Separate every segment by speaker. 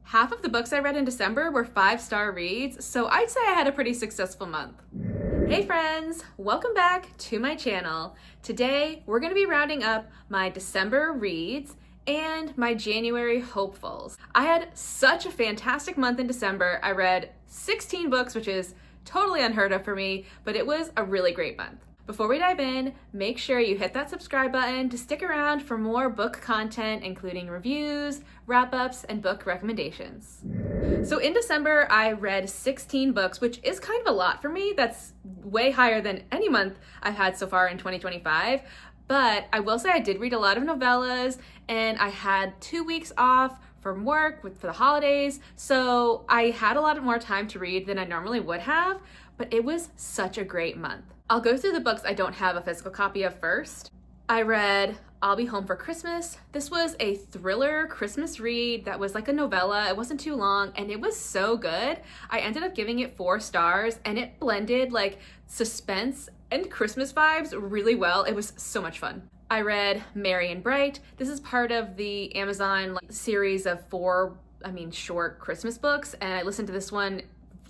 Speaker 1: Half of the books I read in December were 5-star reads, so I'd say I had a pretty successful month. Hey friends, welcome back to my channel. Today, we're gonna be rounding up my December reads and my January hopefuls. I had such a fantastic month in December. I read 16 books, which is totally unheard of for me, but it was a really great month. Before we dive in, make sure you hit that subscribe button to stick around for more book content, including reviews, wrap-ups, and book recommendations. So in December, I read 16 books, which is kind of a lot for me. That's way higher than any month I've had so far in 2025. But I will say I did read a lot of novellas, and I had 2 weeks off from work for the holidays, so I had a lot more time to read than I normally would have, but it was such a great month. I'll go through the books I don't have a physical copy of first. I read I'll Be Home for Christmas. This was a thriller Christmas read that was like a novella. It wasn't too long and it was so good. I ended up giving it 4 stars and it blended like suspense and Christmas vibes really well. It was so much fun. I read Merry and Bright. This is part of the Amazon series of 4 short Christmas books, and I listened to this one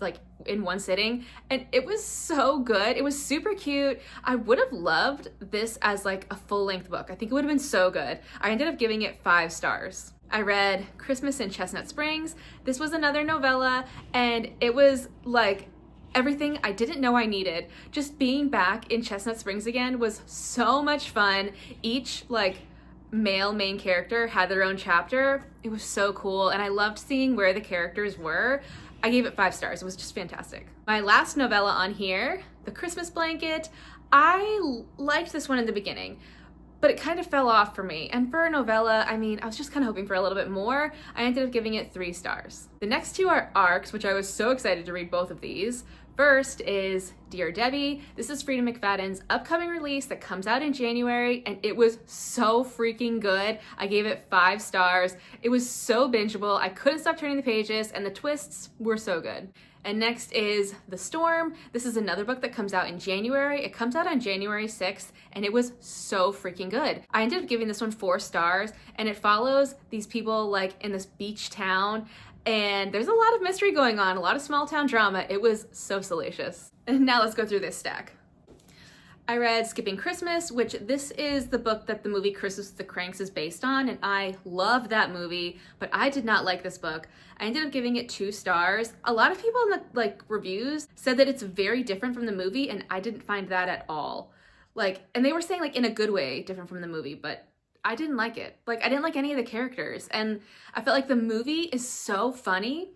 Speaker 1: like in one sitting and it was so good. It was super cute. I would have loved this as like a full-length book. I think it would have been so good. I ended up giving it 5 stars. I read Christmas in Chestnut Springs. This was another novella and it was like everything I didn't know I needed. Just being back in Chestnut Springs again was so much fun. Each like male main character had their own chapter. It was so cool and I loved seeing where the characters were. I gave it 5 stars. It was just fantastic. My last novella on here, The Christmas Blanket. I liked this one in the beginning, but it kind of fell off for me. And for a novella, I was just kind of hoping for a little bit more. I ended up giving it 3 stars. The next 2 are arcs, which I was so excited to read both of these. First is Dear Debbie. This is Freida McFadden's upcoming release that comes out in January, and it was so freaking good. I gave it 5 stars. It was so bingeable. I couldn't stop turning the pages, and the twists were so good. And next is The Storm. This is another book that comes out in January. It comes out on January 6th, and it was so freaking good. I ended up giving this one 4 stars, and it follows these people like in this beach town, and there's a lot of mystery going on, a lot of small town drama. It was so salacious. And now let's go through this stack. I read Skipping Christmas, which this is the book that the movie Christmas with the Cranks is based on, and I love that movie, but I did not like this book. I ended up giving it 2 stars. A lot of people in the reviews said that it's very different from the movie, and I didn't find that at all. And they were saying in a good way, different from the movie, but I didn't like it. I didn't like any of the characters, and I felt like the movie is so funny,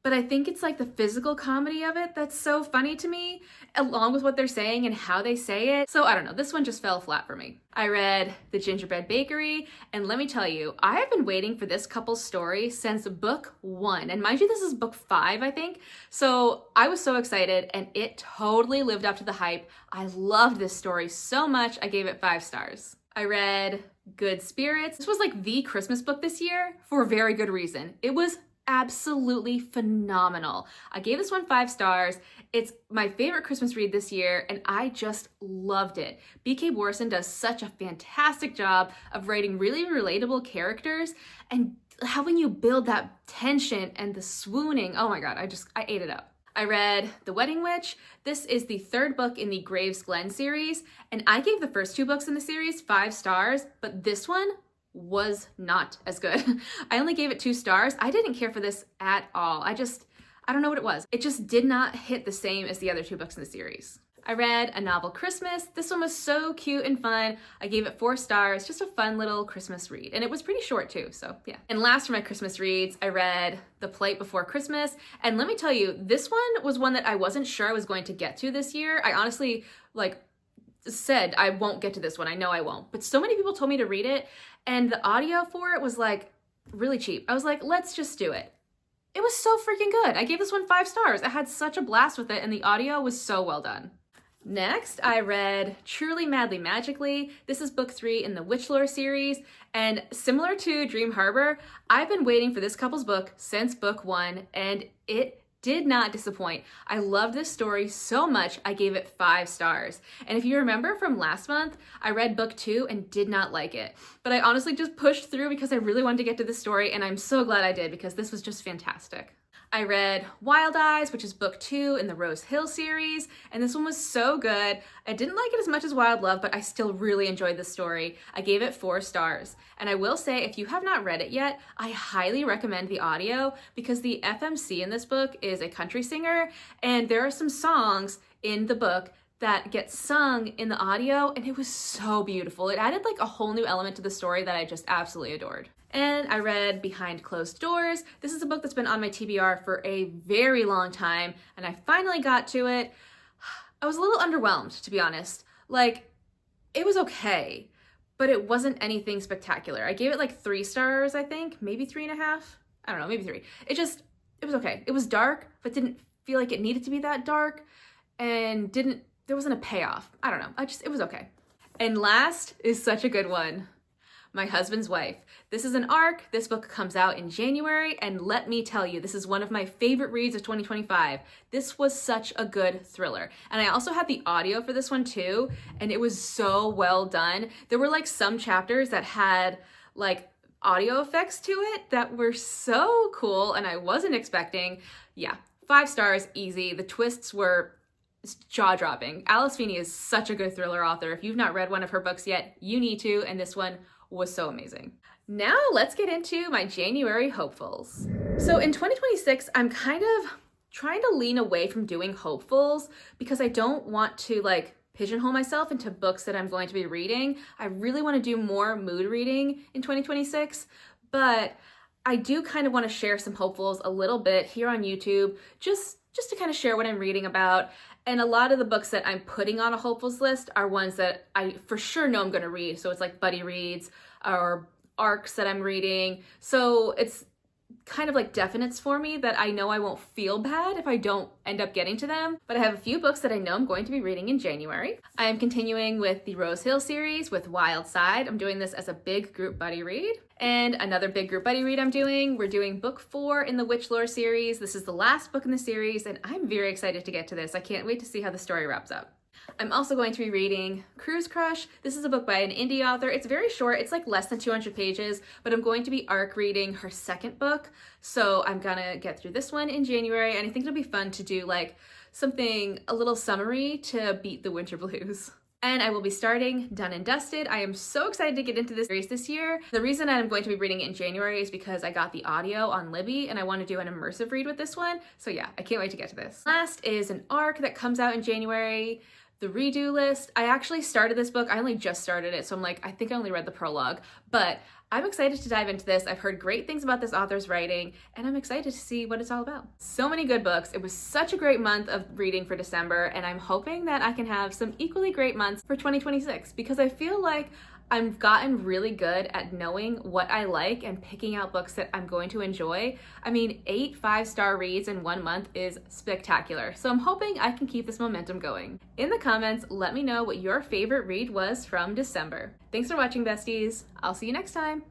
Speaker 1: but I think it's the physical comedy of it that's so funny to me, along with what they're saying and how they say it. So I don't know, this one just fell flat for me. I read The Gingerbread Bakery, and let me tell you, I have been waiting for this couple's story since book 1. And mind you, this is book 5, I think. So I was so excited, and it totally lived up to the hype. I loved this story so much, I gave it 5 stars. I read Good Spirits. This was the Christmas book this year for a very good reason. It was absolutely phenomenal. I gave this one 5 stars. It's my favorite Christmas read this year, and I just loved it. B.K. Borson does such a fantastic job of writing really relatable characters and helping you build that tension and the swooning. Oh my God, I ate it up. I read The Wedding Witch. This is the 3rd book in the Graves Glen series, and I gave the first 2 books in the series 5 stars, but this one was not as good. I only gave it 2 stars. I didn't care for this at all. I don't know what it was. It just did not hit the same as the other 2 books in the series. I read A Novel Christmas. This one was so cute and fun. I gave it 4 stars, just a fun little Christmas read. And it was pretty short too, so yeah. And last for my Christmas reads, I read The Plate Before Christmas. And let me tell you, this one was one that I wasn't sure I was going to get to this year. I honestly said I won't get to this one. I know I won't. But so many people told me to read it, and the audio for it was really cheap. I was like, let's just do it. It was so freaking good. I gave this one 5 stars. I had such a blast with it, and the audio was so well done. Next, I read Truly Madly Magically. This is book 3 in the Witchlore series, and similar to Dream Harbor, I've been waiting for this couple's book since book 1, and it did not disappoint. I loved this story so much, I gave it 5 stars. And if you remember from last month, I read book 2 and did not like it. But I honestly just pushed through because I really wanted to get to this story, and I'm so glad I did because this was just fantastic. I read Wild Eyes, which is book 2 in the Rose Hill series, and this one was so good. I didn't like it as much as Wild Love, but I still really enjoyed the story. I gave it 4 stars. And I will say, if you have not read it yet, I highly recommend the audio because the FMC in this book is a country singer, and there are some songs in the book that get sung in the audio, and it was so beautiful. It added like a whole new element to the story that I just absolutely adored. And I read Behind Closed Doors. This is a book that's been on my TBR for a very long time, and I finally got to it. I was a little underwhelmed, to be honest. Like, it was okay, but it wasn't anything spectacular. I gave it like 3 stars, I think, maybe 3.5. I don't know, maybe 3. It was okay. It was dark, but didn't feel like it needed to be that dark, and there wasn't a payoff. I don't know, it was okay. And last is such a good one. My Husband's Wife. This is an arc. This book comes out in January, and let me tell you, this is one of my favorite reads of 2025. This was such a good thriller. And I also had the audio for this one too, and it was so well done. There were like some chapters that had like audio effects to it that were so cool, and I wasn't expecting. Yeah, 5 stars, easy. The twists were jaw-dropping. Alice Feeney is such a good thriller author. If you've not read one of her books yet, you need to, and this one was so amazing. Now let's get into my January hopefuls. So in 2026, I'm kind of trying to lean away from doing hopefuls because I don't want to like pigeonhole myself into books that I'm going to be reading. I really want to do more mood reading in 2026, but I do kind of want to share some hopefuls a little bit here on YouTube, just to kind of share what I'm reading about. And a lot of the books that I'm putting on a hopefuls list are ones that I for sure know I'm going to read. So it's like buddy reads or arcs that I'm reading. So it's kind of like definites for me that I know I won't feel bad if I don't end up getting to them. But I have a few books that I know I'm going to be reading in January. I am continuing with the Rose Hill series with Wild Side. I'm doing this as a big group buddy read. And another big group buddy read we're doing book 4 in the Witch Lore series. This is the last book in the series, and I'm very excited to get to this. I can't wait to see how the story wraps up. I'm also going to be reading Cruise Crush. This is a book by an indie author. It's very short. It's like less than 200 pages, but I'm going to be arc reading her second book. So I'm gonna get through this one in January, and I think it'll be fun to do like something, a little summary to beat the winter blues. And I will be starting Done and Dusted. I am so excited to get into this series this year. The reason I'm going to be reading it in January is because I got the audio on Libby and I want to do an immersive read with this one. So yeah, I can't wait to get to this. Last is an arc that comes out in January, The Redo List. I actually started this book. I only just started it, so I'm like, I think I only read the prologue, but I'm excited to dive into this. I've heard great things about this author's writing, and I'm excited to see what it's all about. So many good books. It was such a great month of reading for December, and I'm hoping that I can have some equally great months for 2026 because I feel like I've gotten really good at knowing what I like and picking out books that I'm going to enjoy. I mean, 8 5-star reads in 1 month is spectacular. So I'm hoping I can keep this momentum going. In the comments, let me know what your favorite read was from December. Thanks for watching, besties. I'll see you next time.